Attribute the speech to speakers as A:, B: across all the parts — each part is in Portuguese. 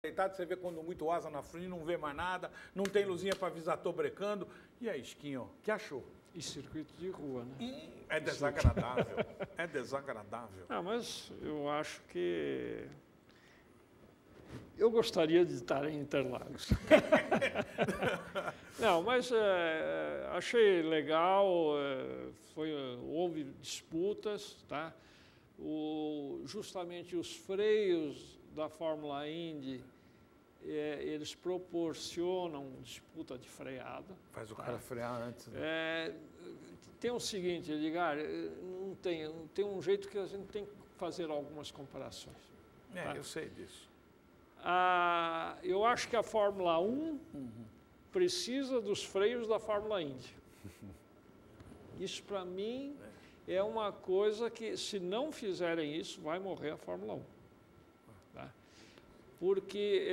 A: deitado, você vê quando muito asa na frente, não vê mais nada, não tem luzinha para avisar, tô brecando. E aí, Chiquinho, o que achou?
B: E circuito de rua, né?
A: É desagradável, é desagradável.
B: Ah, mas eu acho que... Eu gostaria de estar em Interlagos. Não, mas achei legal, houve disputas, tá? Justamente os freios da Fórmula Indy, eles proporcionam disputa de freada.
A: Faz o cara frear antes.
B: Né? Tem o seguinte, Edgar, tem um jeito que a gente tem que fazer algumas comparações. Tá?
A: Eu sei disso.
B: Eu acho que a Fórmula 1 precisa dos freios da Fórmula Indy. Isso, para mim, é uma coisa que, se não fizerem isso, vai morrer a Fórmula 1. Tá? Porque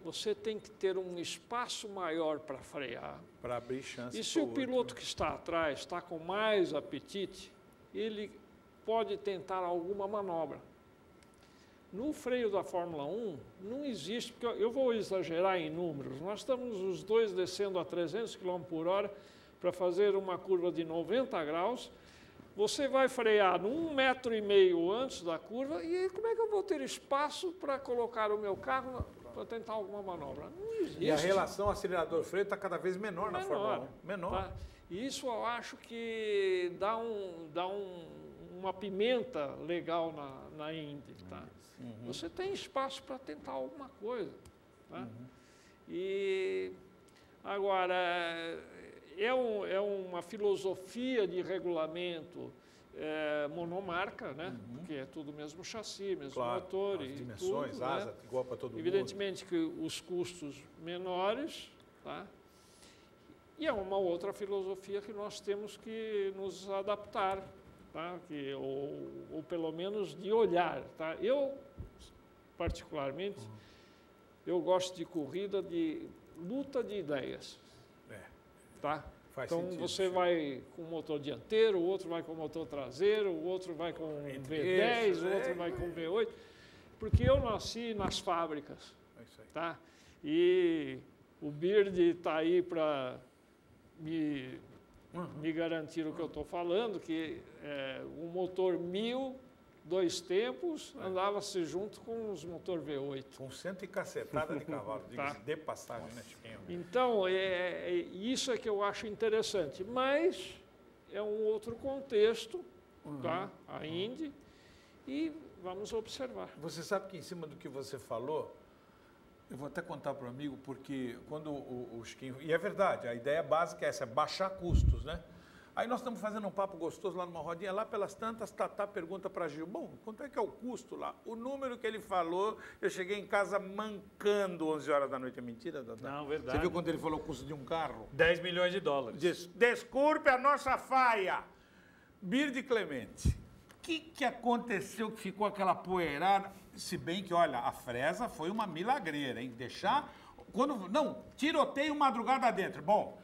B: você tem que ter um espaço maior para frear.
A: Para abrir chance.
B: E se o piloto que está atrás está com mais apetite, ele pode tentar alguma manobra. No freio da Fórmula 1, não existe, porque eu vou exagerar em números, nós estamos os dois descendo a 300 km por hora para fazer uma curva de 90 graus, você vai frear 1,5 metro antes da curva, e aí como é que eu vou ter espaço para colocar o meu carro para tentar alguma manobra? Não existe.
A: E a relação acelerador-freio está cada vez menor na Fórmula 1. Menor.
B: Tá? E isso eu acho que dá uma pimenta legal na Indy. Tá? Você tem espaço para tentar alguma coisa. Tá? E agora, é uma filosofia de regulamento monomarca, né? Porque é tudo mesmo chassi, mesmo motor.
A: As dimensões, tudo, asa, igual para todo mundo.
B: Evidentemente que os custos menores, tá? E é uma outra filosofia que nós temos que nos adaptar, tá? Ou pelo menos de olhar. Tá? Eu, particularmente, eu gosto de corrida de luta de ideias. Tá? Então, sentido, você vai com motor dianteiro, o outro vai com motor traseiro, o outro vai com V10, o outro vai com V8. Porque eu nasci nas fábricas. Tá? E o Bird está aí para me garantir o que eu estou falando, que o motor 1000, 2 tempos, andava-se junto com os motor V8.
A: Com 100 e cacetada de cavalo, diga-se de passagem, né, Chiquinho?
B: Então, isso é que eu acho interessante, mas é um outro contexto, tá? A Indy, e vamos observar.
A: Você sabe que em cima do que você falou, eu vou até contar para o amigo, porque quando o Chiquinho... E é verdade, a ideia básica é essa, é baixar custos, né? Aí nós estamos fazendo um papo gostoso lá numa rodinha, lá pelas tantas, Tatá pergunta para Gil, bom, quanto é que é o custo lá? O número que ele falou, eu cheguei em casa mancando 11 horas da noite. É mentira, Tatá?
C: Não, verdade.
A: Você viu quando ele falou o custo de um carro?
C: 10 milhões de dólares.
A: Desculpe a nossa faia. Bird Clemente, o que aconteceu que ficou aquela poeirada? Se bem que, olha, a Fresa foi uma milagreira, hein? Tiroteio madrugada dentro. Bom...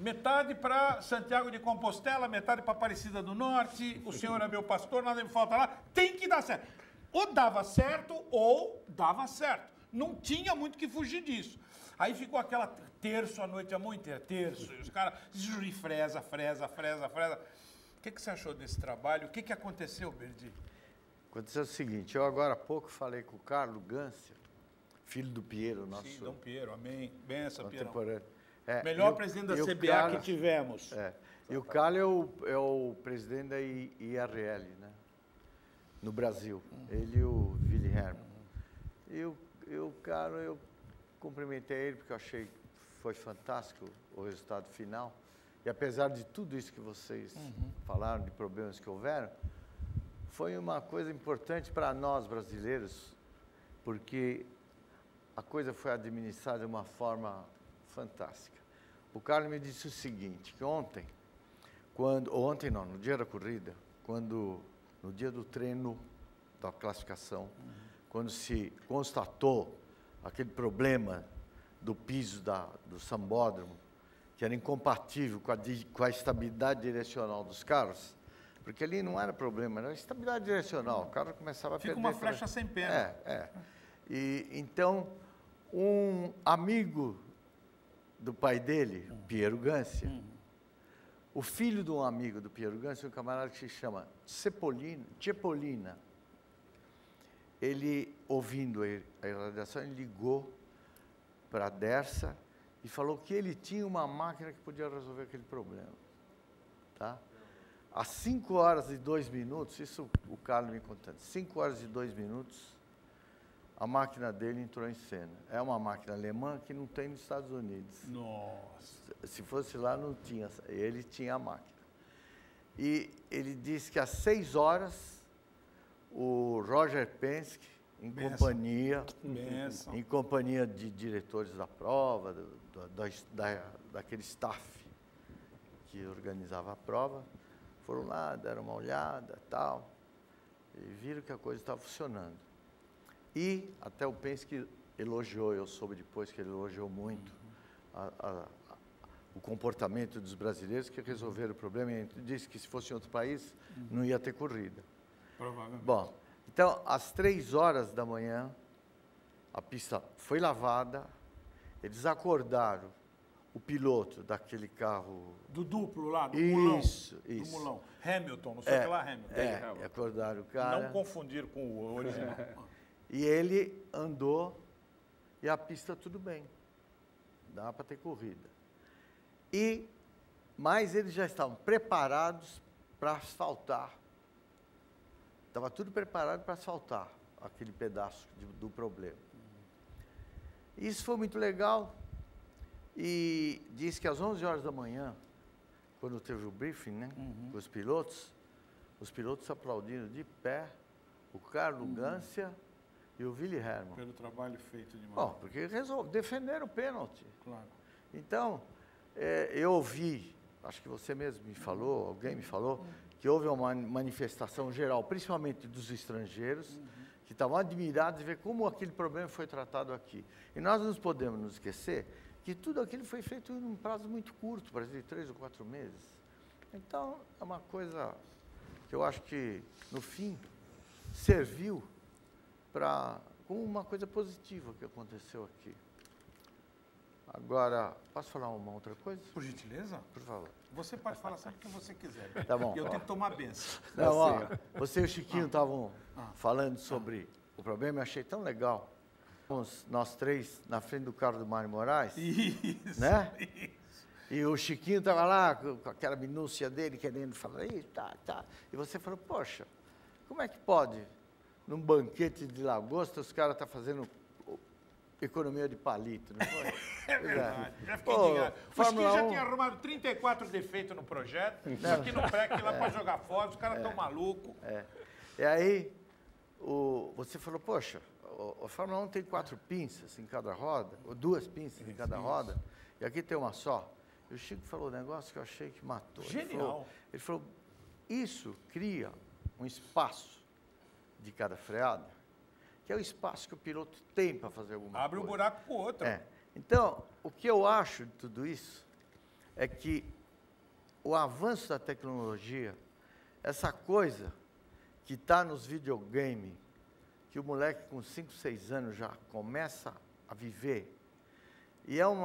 A: Metade para Santiago de Compostela, metade para Aparecida do Norte, o senhor é meu pastor, nada me falta lá, tem que dar certo. Ou dava certo, ou dava certo. Não tinha muito que fugir disso. Aí ficou aquela terço a noite, a mão inteira, terço, e os caras, fresa. O que você achou desse trabalho? O que aconteceu, Berdi?
D: Aconteceu o seguinte, eu agora há pouco falei com o Carlos Gância, filho do Piero, nosso...
A: Sim, Dom Piero, amém. Benção, Piero.
D: Melhor
A: presidente da CBA que tivemos.
D: E o Carlos é o presidente da IRL, né? No Brasil. Ele e o Wilhelm. E o Carlos, eu cumprimentei ele porque eu achei que foi fantástico o resultado final. E apesar de tudo isso que vocês falaram, de problemas que houveram, foi uma coisa importante para nós brasileiros, porque a coisa foi administrada de uma forma fantástica. O Carlos me disse o seguinte, que no dia da corrida, no dia do treino da classificação, quando se constatou aquele problema do piso do sambódromo, que era incompatível com a estabilidade direcional dos carros, Porque ali não era problema, era estabilidade direcional. O carro começava a
A: Fica
D: perder...
A: uma flecha sem pena.
D: E, então, um amigo do pai dele, Piero Gancia, o filho de um amigo do Piero Gancia, um camarada que se chama Cepolina, ele, ouvindo a irradiação, ele ligou para a Dersa e falou que ele tinha uma máquina que podia resolver aquele problema. Tá? Às 5 horas e 2 minutos, isso o Carlos me contando, 5 horas e 2 minutos, a máquina dele entrou em cena. É uma máquina alemã que não tem nos Estados Unidos.
A: Nossa.
D: Se fosse lá, não tinha. Ele tinha a máquina. E ele disse que às 6 horas, o Roger Penske, em companhia de diretores da prova, daquele staff que organizava a prova, foram lá, deram uma olhada, tal, e viram que a coisa estava funcionando. E até o Penske elogiou, eu soube depois que ele elogiou muito o comportamento dos brasileiros que resolveram o problema. E disse que se fosse em outro país, não ia ter corrida.
A: Provavelmente.
D: Bom, então, às 3 horas da manhã, a pista foi lavada, eles acordaram o piloto daquele carro...
A: Do duplo lá, do
D: Isso.
A: Do mulão. Hamilton, não sei o que lá, Hamilton.
D: Acordaram o cara.
A: Não confundir com o original.
D: E ele andou e a pista tudo bem. Dá para ter corrida. Mas eles já estavam preparados para asfaltar. Estava tudo preparado para asfaltar aquele pedaço do problema. Isso foi muito legal. E disse que às 11 horas da manhã, quando teve o briefing, né, com os pilotos aplaudindo de pé o Carlos Gancia e o Willy Hermann.
A: Pelo trabalho feito demais.
D: Bom, porque defenderam o pênalti.
A: Claro.
D: Então, eu ouvi, acho que você mesmo me falou, alguém me falou, que houve uma manifestação geral, principalmente dos estrangeiros, que estavam admirados de ver como aquele problema foi tratado aqui. E nós não podemos nos esquecer que tudo aquilo foi feito em um prazo muito curto, parece de 3 ou 4 meses. Então, é uma coisa que eu acho que, no fim, serviu como uma coisa positiva que aconteceu aqui. Agora, posso falar uma outra coisa?
A: Por gentileza?
D: Por favor.
A: Você pode falar sempre o que você quiser.
D: Tá bom.
A: Eu tenho que tomar benção.
D: Não, ó, você e o Chiquinho estavam falando sobre o problema, eu achei tão legal. Nós três na frente do carro do Mário Moraes.
A: Isso.
D: Né? Isso. E o Chiquinho estava lá com aquela minúcia dele, querendo falar, tá. E você falou, poxa, como é que pode, num banquete de lagosta, os caras estão fazendo economia de palito, não foi?
A: É verdade. Já fiquei ligado. O Chiquinho já tinha arrumado 34 defeitos no projeto, isso aqui no pré, que lá para jogar fora, os caras estão malucos.
D: E aí, você falou, poxa, a Fórmula 1 tem 4 pinças em cada roda, ou 2 pinças em cada roda, e aqui tem uma só. E o Chico falou um negócio que eu achei que matou.
A: Genial.
D: Ele falou, isso cria um espaço de cada freada, que é o espaço que o piloto tem para fazer alguma coisa.
A: Abre um buraco para o outro.
D: Então, o que eu acho de tudo isso é que o avanço da tecnologia, essa coisa que está nos videogames, que o moleque com 5, 6 anos já começa a viver, e é um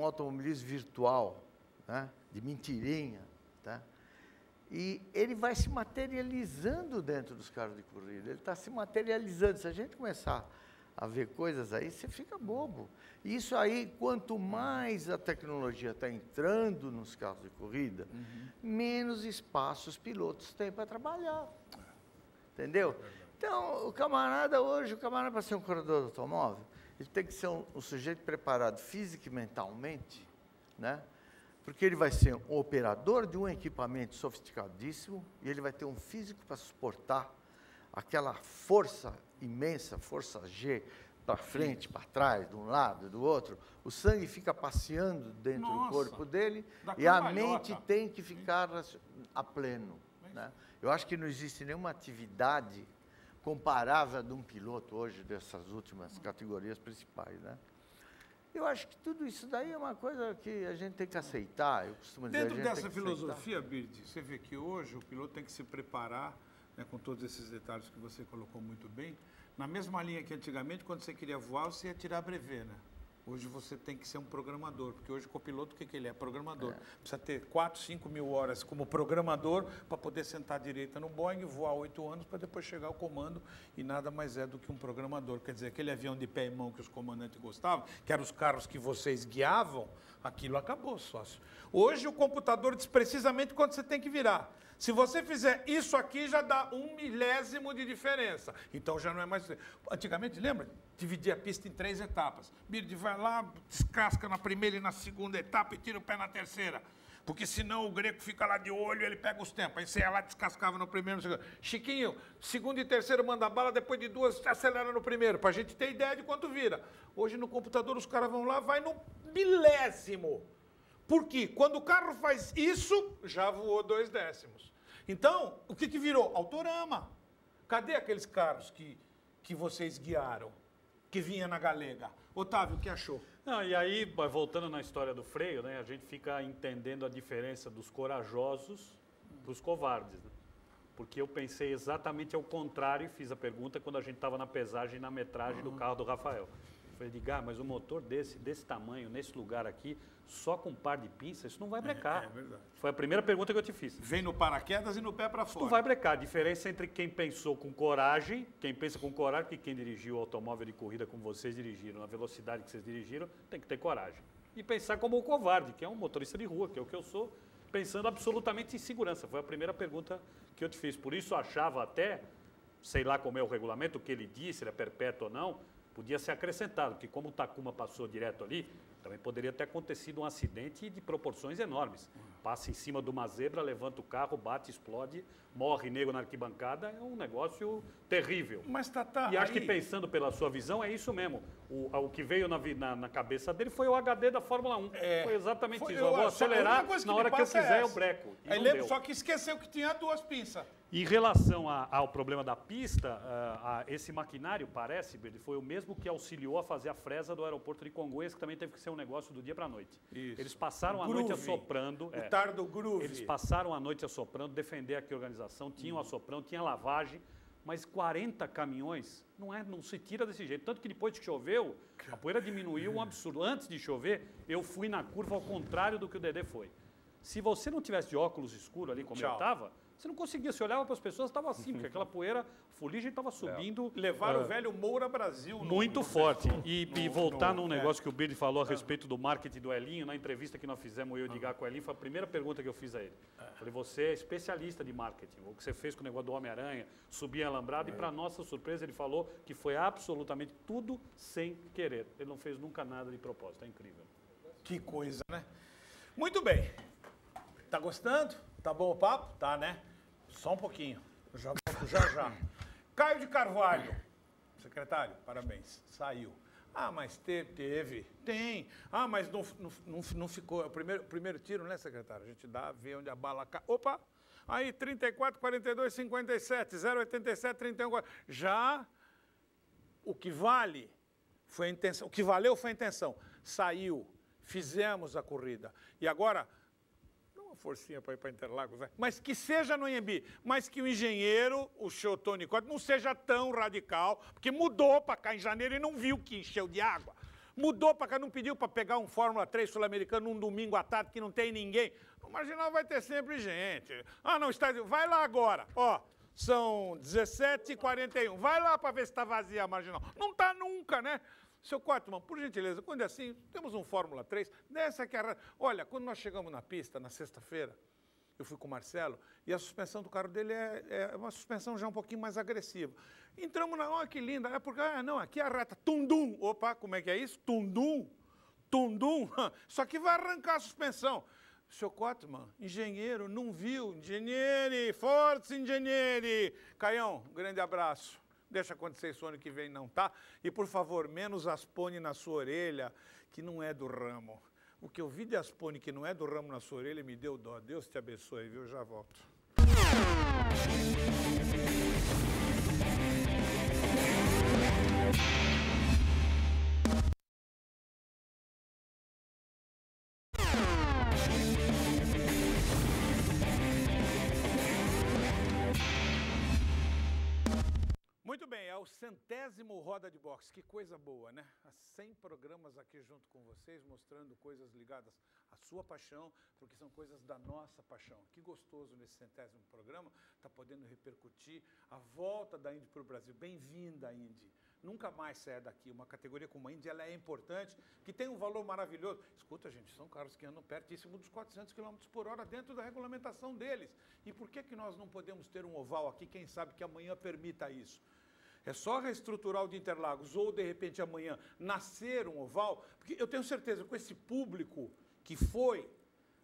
D: automobilismo virtual, né, de mentirinha, tá? E ele vai se materializando dentro dos carros de corrida, ele está se materializando. Se a gente começar a ver coisas aí, você fica bobo. Isso aí, quanto mais a tecnologia está entrando nos carros de corrida, menos espaço os pilotos têm para trabalhar. Entendeu? Então, o camarada para ser um corredor de automóvel, ele tem que ser um sujeito preparado física e mentalmente, né? Porque ele vai ser um operador de um equipamento sofisticadíssimo e ele vai ter um físico para suportar aquela força imensa, força G, para frente, para trás, de um lado, do outro. O sangue fica passeando dentro do corpo dele e a mente tem que ficar a pleno, né? Eu acho que não existe nenhuma atividade comparável a de um piloto hoje, dessas últimas categorias principais, né? Eu acho que tudo isso daí é uma coisa que a gente tem que aceitar. Eu costumo dizer,
A: Dentro
D: a gente
A: dessa
D: tem que
A: filosofia, Bird, você vê que hoje o piloto tem que se preparar, né, com todos esses detalhes que você colocou muito bem, na mesma linha que antigamente, quando você queria voar, você ia tirar brevet, né? Hoje você tem que ser um programador, porque hoje o copiloto, o que ele é? Programador. Precisa ter 4, 5 mil horas como programador para poder sentar à direita no Boeing, voar 8 anos para depois chegar ao comando, e nada mais é do que um programador. Quer dizer, aquele avião de pé e mão que os comandantes gostavam, que eram os carros que vocês guiavam, aquilo acabou, sócio. Hoje o computador diz precisamente quando você tem que virar. Se você fizer isso aqui, já dá 1/1000 de diferença. Então já não é mais... Antigamente, lembra? Dividia a pista em 3 etapas. Bird vai lá, descasca na primeira e na segunda etapa e tira o pé na terceira. Porque senão o Greco fica lá de olho e ele pega os tempos. Aí você ia lá, descascava no primeiro, no segundo. Chiquinho, segundo e terceiro manda bala, depois de 2 acelera no primeiro, pra gente ter ideia de quanto vira. Hoje no computador os caras vão lá, vai no 1000º. Porque quando o carro faz isso, já voou 0,2. Então, o que virou? Autorama. Cadê aqueles carros que vocês guiaram, que vinha na galega? Otávio, o que achou?
C: Não, e aí, voltando na história do freio, né, a gente fica entendendo a diferença dos corajosos para os covardes. Né? Porque eu pensei exatamente ao contrário e fiz a pergunta quando a gente estava na pesagem e na metragem do carro do Rafael. Eu falei, Edgar, mas um motor desse tamanho, nesse lugar aqui, só com um par de pinças, isso não vai brecar.
A: É verdade.
C: Foi a primeira pergunta que eu te fiz.
A: Vem no paraquedas e no pé para fora.
C: Isso não vai brecar. A diferença entre quem pensou com coragem, quem pensa com coragem, que quem dirigiu o automóvel de corrida como vocês dirigiram, na velocidade que vocês dirigiram, tem que ter coragem. E pensar como o covarde, que é um motorista de rua, que é o que eu sou, pensando absolutamente em segurança. Foi a primeira pergunta que eu te fiz. Por isso eu achava até, sei lá como é o regulamento, o que ele disse, se ele é perpétuo ou não, podia ser acrescentado, porque como o Takuma passou direto ali, também poderia ter acontecido um acidente de proporções enormes. Passa em cima de uma zebra, levanta o carro, bate, explode, morre nego na arquibancada, é um negócio terrível.
A: Mas, Tata,
C: e acho que pensando pela sua visão, é isso mesmo. O que veio na cabeça dele foi o HD da Fórmula 1. Foi exatamente isso. Eu vou acelerar, na hora que eu quiser eu breco.
A: Aí lembra, só que esqueceu que tinha 2 pinças.
C: Em relação ao problema da pista, esse maquinário, parece, ele foi o mesmo que auxiliou a fazer a fresa do aeroporto de Congonhas, que também teve que ser um negócio do dia para a noite.
A: Isso.
C: Eles passaram a noite assoprando.
A: O tardo groove.
C: Eles passaram a noite assoprando, defender aqui a organização, tinham assoprando, tinha lavagem, mas 40 caminhões não se tira desse jeito. Tanto que depois que choveu, a poeira diminuiu um absurdo. Antes de chover, eu fui na curva ao contrário do que o Dedé foi. Se você não tivesse de óculos escuros ali, como eu estava, você não conseguia, você olhava para as pessoas, estava assim, porque aquela poeira, a fuligem estava subindo.
A: Levaram o velho Moura Brasil.
C: Muito forte. E voltar num negócio que o Bird falou a respeito do marketing do Elinho, na entrevista que nós fizemos, eu e o Edgar com o Elinho, foi a primeira pergunta que eu fiz a ele. Falei, você é especialista de marketing, o que você fez com o negócio do Homem-Aranha, subir alambrado, e para nossa surpresa ele falou que foi absolutamente tudo sem querer. Ele não fez nunca nada de propósito, é incrível.
A: Que coisa, né? Muito bem. Tá gostando? Tá bom o papo? Tá, né? Só um pouquinho. Eu já volto já. Caio de Carvalho. Secretário, parabéns. Saiu. Ah, mas teve. Tem. Ah, mas não ficou. É o primeiro tiro, né, secretário? A gente vê onde a bala cai. Opa! Aí, 34, 42, 57, 087, 31, 40. Já o que vale foi a intenção. O que valeu foi a intenção. Saiu. Fizemos a corrida. E agora... forcinha para ir para Interlagos, né? Mas que seja no Anhembi, mas que o engenheiro, o senhor Tony Costa, não seja tão radical, porque mudou para cá em janeiro e não viu que encheu de água. Mudou para cá, não pediu para pegar um Fórmula 3 sul-americano num domingo à tarde que não tem ninguém. No Marginal vai ter sempre gente. Ah, não, está... vai lá agora, ó. São 17h41. Vai lá para ver se está vazia a Marginal. Não está nunca, né? Seu Cortman, por gentileza, quando é assim, temos um Fórmula 3, dessa aqui a... Olha, quando nós chegamos na pista, na sexta-feira, eu fui com o Marcelo, e a suspensão do carro dele é uma suspensão já um pouquinho mais agressiva. Entramos na... Olha que linda, é porque... não, aqui é a reta, tundum. Opa, como é que é isso? Tundum. Tundum. Só que vai arrancar a suspensão. Seu Cortman, engenheiro, não viu. Engenheiro, forte engenheiro. Caião, um grande abraço. Deixa acontecer isso ano que vem, não, tá? E, por favor, menos aspone na sua orelha, que não é do ramo. O que eu vi de aspone que não é do ramo na sua orelha me deu dó. Deus te abençoe, viu? Eu já volto. o 100º Roda de Boxe, que coisa boa, né? Há 100 programas aqui junto com vocês, mostrando coisas ligadas à sua paixão, porque são coisas da nossa paixão. Que gostoso nesse 100º programa, está podendo repercutir a volta da Indy para o Brasil. Bem-vinda, Indy. Nunca mais saia daqui. Uma categoria como a Indy, ela é importante, que tem um valor maravilhoso. Escuta, gente, são carros que andam pertíssimo dos 400 km por hora dentro da regulamentação deles. E por que nós não podemos ter um oval aqui? Quem sabe que amanhã permita isso? É só reestruturar o de Interlagos ou, de repente, amanhã nascer um oval, porque eu tenho certeza que com esse público que foi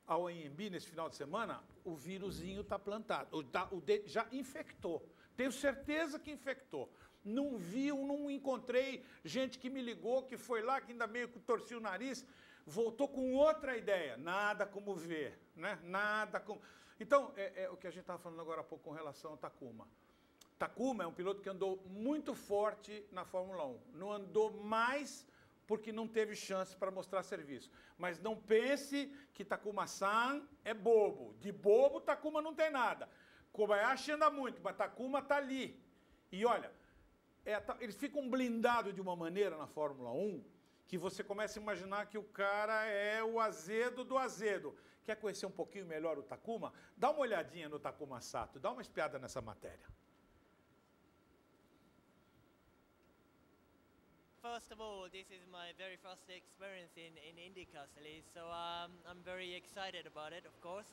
A: ao AMB nesse final de semana, o vírusinho está plantado, já infectou. Tenho certeza que infectou. Não encontrei gente que me ligou, que foi lá, que ainda meio que torcia o nariz, voltou com outra ideia. Nada como ver, né? Nada como... Então, é o que a gente estava falando agora há pouco com relação ao Takuma. Takuma é um piloto que andou muito forte na Fórmula 1. Não andou mais porque não teve chance para mostrar serviço. Mas não pense que Takuma-san é bobo. De bobo, Takuma não tem nada. Kobayashi anda muito, mas Takuma está ali. E olha, eles ficam blindados de uma maneira na Fórmula 1 que você começa a imaginar que o cara é o azedo do azedo. Quer conhecer um pouquinho melhor o Takuma? Dá uma olhadinha no Takuma Sato, dá uma espiada nessa matéria.
E: First of all, this is my very first experience in IndyCar, so I'm very excited about it, of course.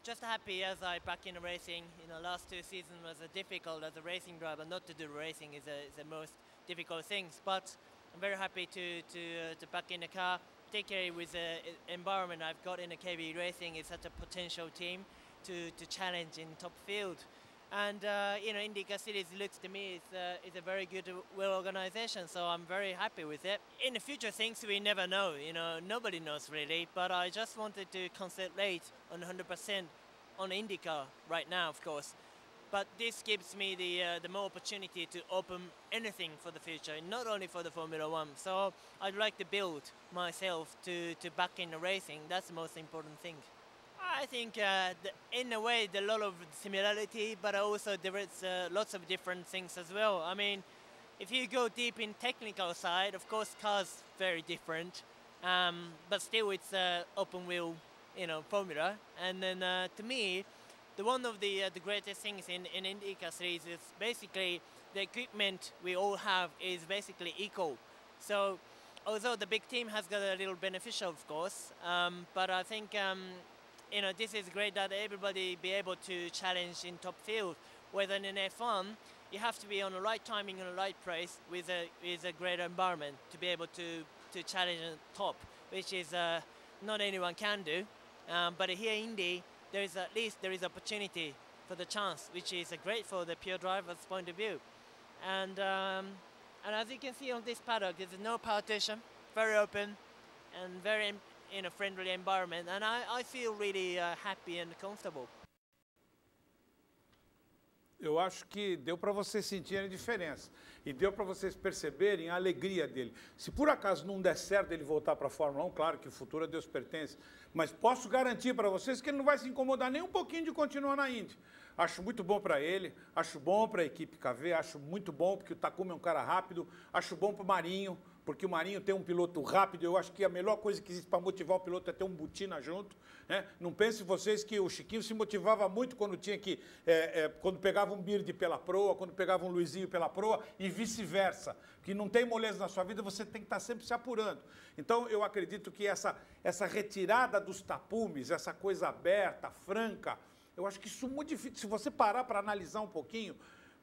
E: Just happy as I back in racing. You know, last 2 seasons was difficult as a racing driver. Not to do racing is the most difficult things, but I'm very happy to back in the car, particularly with the environment I've got in the KB Racing. It's such a potential team to challenge in top field. And you know, IndyCar Series looks to me is a very good, well organization, so I'm very happy with it. In the future, things we never know. You know, nobody knows really. But I just wanted to concentrate on 100% on IndyCar right now, of course. But this gives me the more opportunity to open anything for the future, not only for the Formula One. So I'd like to build myself to back in the racing. That's the most important thing. I think in a way there's a lot of similarity, but also there is lots of different things as well. I mean, if you go deep in technical side, of course cars very different, but still it's open wheel, you know, formula. And then to me, one of the greatest things in IndyCar series is basically the equipment we all have is basically equal. So although the big team has got a little beneficial, of course, but I think you know, this is great that everybody be able to challenge in top field. Whether in F1, you have to be on the right timing and the right place with a great environment to be able to challenge on top, which is not anyone can do. But here in Indy, there is at least opportunity for the chance, which is great for the pure driver's point of view. And as you can see on this paddock, there's no partition, very open, and very in a friendly environment, and I feel really happy and comfortable.
A: Eu acho que deu para vocês sentirem a diferença e deu para vocês perceberem a alegria dele. Se por acaso não der certo ele voltar para a Fórmula 1, claro que o futuro a Deus pertence, mas posso garantir para vocês que ele não vai se incomodar nem um pouquinho de continuar na Indy. Acho muito bom para ele, acho bom para a equipe KV, acho muito bom porque o Takuma é um cara rápido, acho bom para o Marinho, porque o Marinho tem um piloto rápido. Eu acho que a melhor coisa que existe para motivar o piloto é ter um Butina junto, né? Não pensem vocês que o Chiquinho se motivava muito quando tinha que, quando pegava um Bird pela proa, quando pegava um Luizinho pela proa e vice-versa. Que não tem moleza na sua vida, você tem que estar sempre se apurando. Então eu acredito que essa retirada dos tapumes, essa coisa aberta, franca, eu acho que isso modifica. Se você parar para analisar um pouquinho,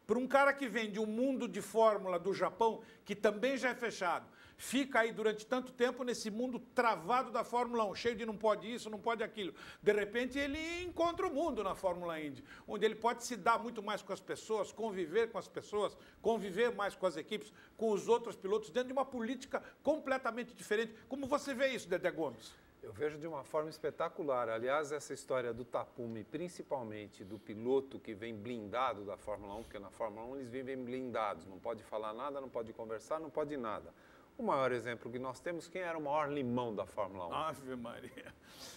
A: para um cara que vem de um mundo de fórmula do Japão, que também já é fechado, fica aí durante tanto tempo nesse mundo travado da Fórmula 1, cheio de não pode isso, não pode aquilo. De repente ele encontra o mundo na Fórmula Indy, onde ele pode se dar muito mais com as pessoas, conviver com as pessoas, conviver mais com as equipes, com os outros pilotos, dentro de uma política completamente diferente. Como você vê isso, Dedé Gomes?
F: Eu vejo de uma forma espetacular. Aliás, essa história do tapume, principalmente do piloto que vem blindado da Fórmula 1, porque na Fórmula 1 eles vivem blindados, não pode falar nada, não pode conversar, não pode nada. O maior exemplo que nós temos, quem era o maior limão da Fórmula 1?
A: Ave Maria.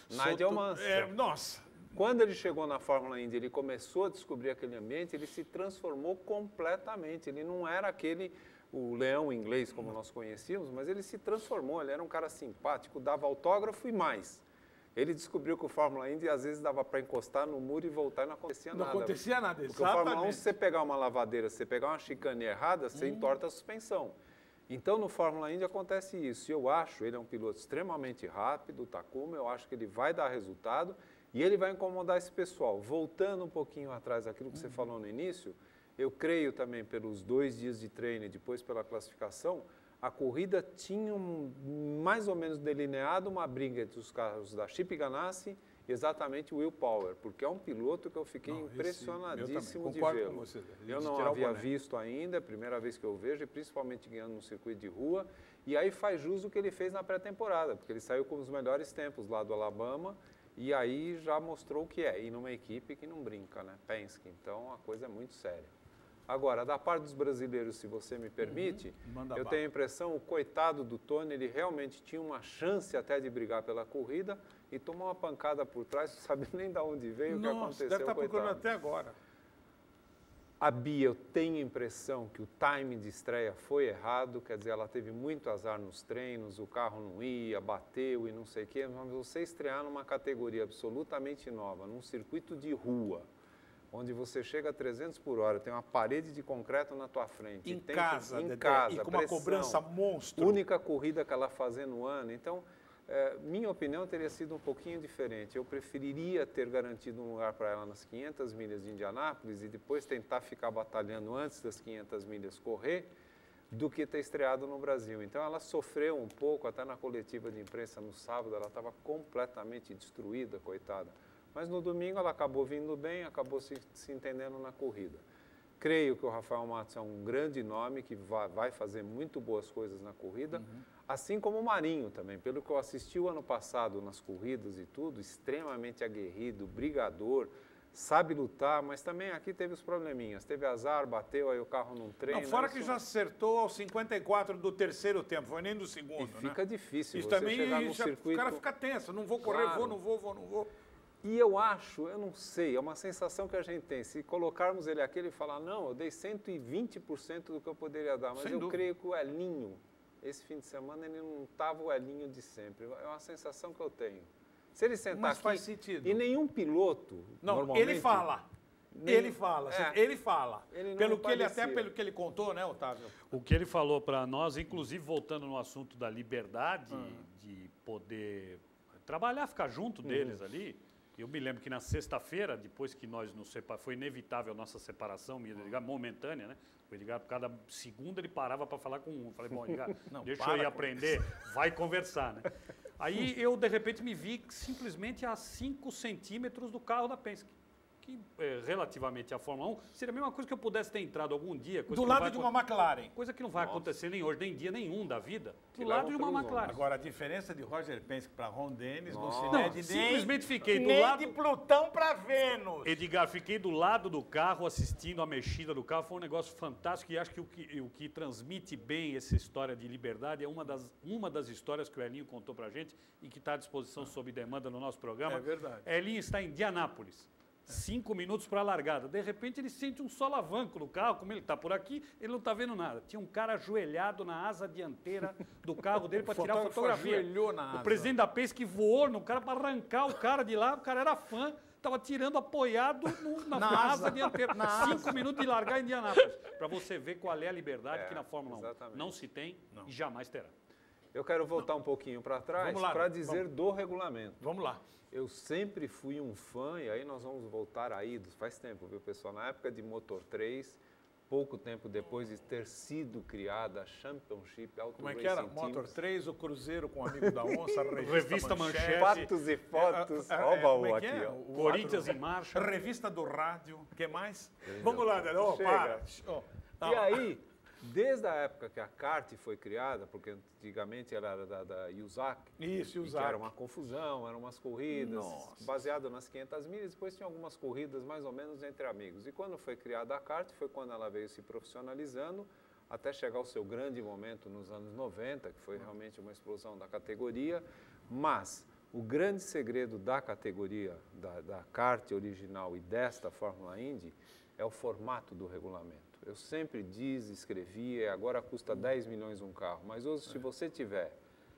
F: Nigel Mansell.
A: Nossa,
F: Quando ele chegou na Fórmula Indy, ele começou a descobrir aquele ambiente, ele se transformou completamente. Ele não era o leão inglês como nós conhecíamos, mas ele se transformou. Ele era um cara simpático, dava autógrafo e mais. Ele descobriu que o Fórmula Indy às vezes dava para encostar no muro e voltar e não acontecia nada.
A: Não acontecia nada,
F: Porque o Fórmula 1,
A: exatamente.
F: se você pegar uma lavadeira, se você pegar uma chicane errada, você entorta a suspensão. Então, no Fórmula Indy acontece isso. Eu acho, ele é um piloto extremamente rápido, o Takuma, eu acho que ele vai dar resultado e ele vai incomodar esse pessoal. Voltando um pouquinho atrás daquilo que você falou no início, eu creio também pelos 2 dias de treino e depois pela classificação, a corrida tinha mais ou menos delineado uma briga entre os carros da Chip Ganassi e exatamente o Will Power, porque é um piloto que eu fiquei impressionadíssimo de vê-lo. Eu não havia visto ainda, é a primeira vez que eu vejo, e principalmente ganhando no circuito de rua, e aí faz jus o que ele fez na pré-temporada, porque ele saiu com os melhores tempos lá do Alabama, e aí já mostrou o que é, e numa equipe que não brinca, né? Penske, então a coisa é muito séria. Agora, da parte dos brasileiros, se você me permite, eu tenho a impressão, o coitado do Tony, ele realmente tinha uma chance até de brigar pela corrida e tomou uma pancada por trás, não sabe nem de onde veio, o que aconteceu,
A: deve estar procurando
F: coitado.
A: até agora.
F: A Bia, eu tenho a impressão que o timing de estreia foi errado, quer dizer, ela teve muito azar nos treinos, o carro não ia, bateu e não sei o quê, mas você estrear numa categoria absolutamente nova, num circuito de rua, onde você chega a 300 por hora, tem uma parede de concreto na tua frente.
A: Em casa,
F: e com
A: uma cobrança monstro.
F: Única corrida que ela fazia no ano. Então, minha opinião teria sido um pouquinho diferente. Eu preferiria ter garantido um lugar para ela nas 500 milhas de Indianápolis e depois tentar ficar batalhando antes das 500 milhas correr, do que ter estreado no Brasil. Então, ela sofreu um pouco, até na coletiva de imprensa no sábado, ela estava completamente destruída, coitada. Mas no domingo ela acabou vindo bem, acabou se entendendo na corrida. Creio que o Rafael Matos é um grande nome que vai fazer muito boas coisas na corrida, assim como o Marinho também. Pelo que eu assisti o ano passado nas corridas e tudo, extremamente aguerrido, brigador, sabe lutar, mas também aqui teve os probleminhas. Teve azar, bateu, aí o carro não treina.
A: Não, fora que já acertou aos 54 do terceiro tempo, foi nem do segundo.
F: E fica difícil
A: Isso
F: você
A: também
F: chegar no circuito.
A: O cara fica tenso, não vou correr,
F: Claro.
A: não vou.
F: E eu acho, eu não sei, é uma sensação que a gente tem. Se colocarmos ele aqui, ele falar, não, eu dei 120% do que eu poderia dar, mas
A: Sem
F: eu
A: dúvida.
F: creio que o Elinho, esse fim de semana, ele não estava o Elinho de sempre. É uma sensação que eu tenho. Se ele sentar
A: Mas
F: aqui,
A: faz sentido.
F: e nenhum piloto,
A: Não,
F: normalmente...
A: ele fala. Ele fala.
F: Ele não
A: Pelo que ele
F: parecia.
A: até pelo que ele contou, né, Otávio?
C: O que ele falou para nós, inclusive voltando no assunto da liberdade de poder trabalhar, ficar junto deles ali. Eu me lembro que na sexta-feira, depois que nós nos separamos, foi inevitável a nossa separação, me Edgar, momentânea, né? O Edgar, cada segunda, ele parava para falar com um. Eu falei, bom, Edgar, deixa eu ir aprender, vai conversar, né? Aí eu, de repente, me vi simplesmente a 5 centímetros do carro da Penske. Que, relativamente à Fórmula 1, seria a mesma coisa que eu pudesse ter entrado algum dia.
A: Do lado de uma McLaren.
C: Coisa que não vai acontecer nem hoje, nem dia nenhum da vida. Do
F: levam
C: lado de uma
F: pelos
C: McLaren.
A: Agora, a diferença de Roger Penske para Ron Dennis não se
C: Não,
A: mede
C: simplesmente fiquei do
A: nem
C: lado...
A: de Plutão para Vênus.
C: Edgar, fiquei do lado do carro, assistindo a mexida do carro, foi um negócio fantástico e acho que o que transmite bem essa história de liberdade é uma das histórias que o Elinho contou pra gente e que está à disposição sob demanda no nosso programa.
A: É verdade.
C: Elinho está em Indianápolis. 5 minutos para a largada. De repente ele sente um solavanco no carro, como ele está por aqui, ele não está vendo nada. Tinha um cara ajoelhado na asa dianteira do carro dele para tirar a fotografia.
A: Ajoelhou na asa.
C: O presidente da Penske voou no cara para arrancar o cara de lá, o cara era fã, estava tirando apoiado na asa dianteira. 5 minutos de largar em Indianápolis. Para você ver qual é a liberdade que na Fórmula 1
F: exatamente.
C: não se tem e jamais terá.
F: Eu quero voltar um pouquinho para trás
A: Vamos lá,
F: para dizer do regulamento.
A: Vamos lá.
F: Eu sempre fui um fã, e aí nós vamos voltar aí, faz tempo, viu, pessoal? Na época de Motor 3, pouco tempo depois de ter sido criada a Championship Auto
A: Como é
F: Racing
A: que era?
F: Teams.
A: Motor 3, o Cruzeiro com o Amigo da Onça,
C: Revista Manchete.
F: Fatos e fotos. Ó o baú
A: como é que
F: aqui,
A: é?
F: ó.
A: O
C: Corinthians
A: quadro-
C: em marcha.
A: Revista do Rádio. O que mais? Vamos lá, Daniel. Oh,
F: Chega.
A: para. Oh,
F: E aí, desde a época que a kart foi criada, porque antigamente ela era da USAC,
A: Isso,
F: e
A: o
F: que era
A: Zac.
F: uma confusão, eram umas corridas
A: Nossa.
F: baseadas nas 500 milhas, depois tinha algumas corridas mais ou menos entre amigos. E quando foi criada a kart, foi quando ela veio se profissionalizando, até chegar ao seu grande momento nos anos 90, que foi realmente uma explosão da categoria. Mas O grande segredo da categoria, da kart original e desta Fórmula Indy, é o formato do regulamento. Eu sempre escrevi, agora custa 10 milhões um carro, mas hoje se você tiver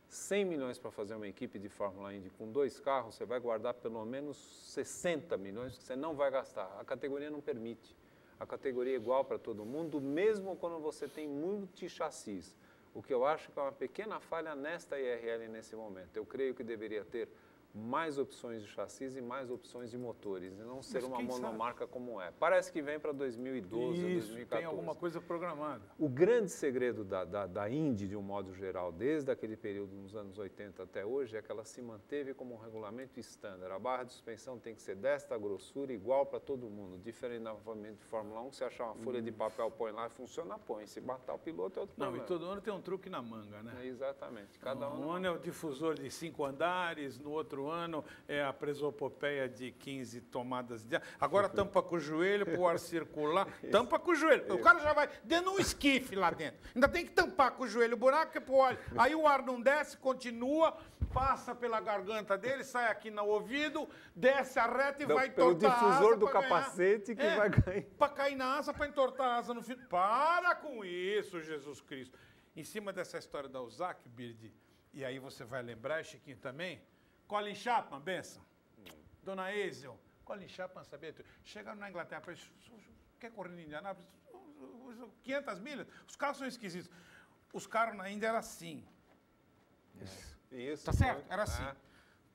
F: 100 milhões para fazer uma equipe de Fórmula Indy com 2 carros, você vai guardar pelo menos 60 milhões que você não vai gastar. A categoria não permite. A categoria é igual para todo mundo, mesmo quando você tem multi-chassis. O que eu acho que é uma pequena falha nesta IRL nesse momento. Eu creio que deveria ter mais opções de chassis e mais opções de motores, e não ser uma monomarca como é. Parece que vem para 2012, 2014.
A: Tem alguma coisa programada.
F: O grande segredo da Indy, de um modo geral, desde aquele período nos anos 80 até hoje, é que ela se manteve como um regulamento estándar. A barra de suspensão tem que ser desta grossura, igual para todo mundo. Diferente novamente de Fórmula 1, se achar uma folha de papel, põe lá, funciona, põe. Se matar o piloto, é outro problema.
A: E todo ano tem um truque na manga, né?
F: Exatamente. Cada
A: Um ano é o difusor de 5 andares, no outro ano é a presopopeia de 15 tomadas de ar. Agora tampa com o joelho para o ar circular. Tampa com o joelho. O cara já vai dentro um esquife lá dentro. Ainda tem que tampar com o joelho o buraco que é pro óleo. Aí o ar não desce, continua, passa pela garganta dele, sai aqui no ouvido, desce a reta e vai entortar a asa.
F: O difusor do capacete que vai cair.
A: Para cair na asa, para entortar a asa no fim. Para com isso, Jesus Cristo. Em cima dessa história da Ozaki, Birdi, e aí você vai lembrar, Chiquinho também, Colin Chapman, benção. Dona Ezel, Colin Chapman, sabia? Chegaram na Inglaterra, quer correr em Indianápolis? 500 milhas? Os carros são esquisitos. Os carros na Índia eram assim.
F: Isso.
A: Tá certo? Era assim.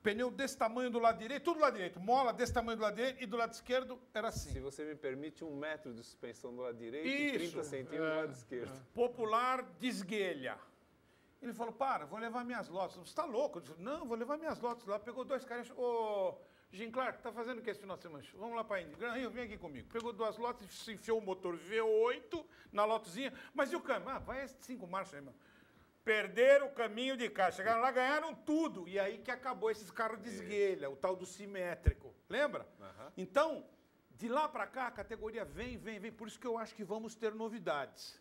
A: Pneu desse tamanho do lado direito, tudo do lado direito. Mola desse tamanho do lado direito e do lado esquerdo era assim.
F: Se você me permite, 1 metro de suspensão do lado direito e 30 centímetros do lado esquerdo.
A: Popular desguelha. Ele falou, vou levar minhas lotes. Você está louco? Eu disse, não, vou levar minhas lotes lá. Pegou 2 caras, ô, Jim Clark, tá fazendo o que esse final de semana? Vamos lá para a Índia. Gran Rio, vem aqui comigo. Pegou 2 lotes, se enfiou o motor V8 na lotezinha. Mas e o câmbio? Vai 5 marchas aí, mano. Perderam o caminho de cá. Chegaram lá, ganharam tudo. E aí que acabou esses carros de esguelha, o tal do simétrico. Lembra? Então, de lá para cá, a categoria vem. Por isso que eu acho que vamos ter novidades.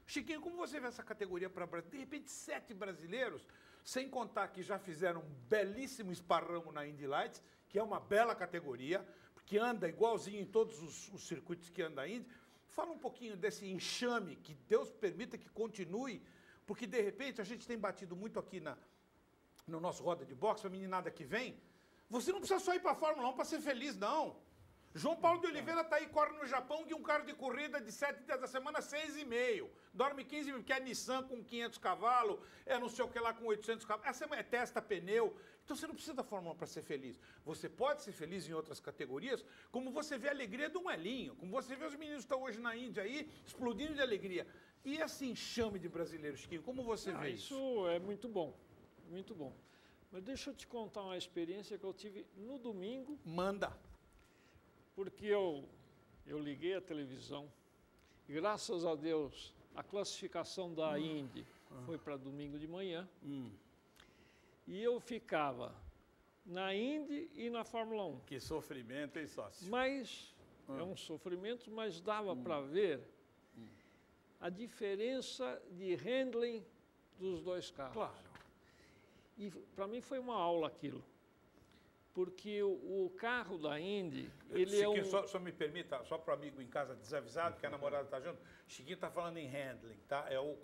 A: Chiquinho, como você vê essa categoria para Brasil? De repente, 7 brasileiros, sem contar que já fizeram um belíssimo esparramo na Indy Lights, que é uma bela categoria, porque anda igualzinho em todos os circuitos que anda a Indy. Fala um pouquinho desse enxame, que Deus permita que continue, porque, de repente, a gente tem batido muito aqui no nosso roda de boxe, a meninada que vem. Você não precisa só ir para a Fórmula 1 para ser feliz, não. João Paulo de Oliveira está aí, corre no Japão, que um carro de corrida de 7 dias da semana, 6,5. Dorme 15 minutos, que é Nissan com 500 cavalos, é não sei o que lá com 800 cavalos. Essa é testa pneu. Então você não precisa da Fórmula 1 para ser feliz. Você pode ser feliz em outras categorias, como você vê a alegria do Elinho, como você vê os meninos que estão hoje na Índia aí, explodindo de alegria. E esse enxame de brasileiros, Chiquinho, como você vê isso?
B: Isso é muito bom, muito bom. Mas deixa eu te contar uma experiência que eu tive no domingo.
A: Manda.
B: Porque eu liguei a televisão e, graças a Deus, a classificação da Indy foi para domingo de manhã. E eu ficava na Indy e na Fórmula 1.
A: Que sofrimento, hein, sócio?
B: Mas, é um sofrimento, mas dava para ver a diferença de handling dos 2 carros.
A: Claro.
B: E para mim foi uma aula aquilo. Porque o carro da Indy, ele
A: Chiquinho,
B: é um...
A: só me permita, só para o amigo em casa desavisado, que a namorada está junto, Chiquinho está falando em handling, tá? É o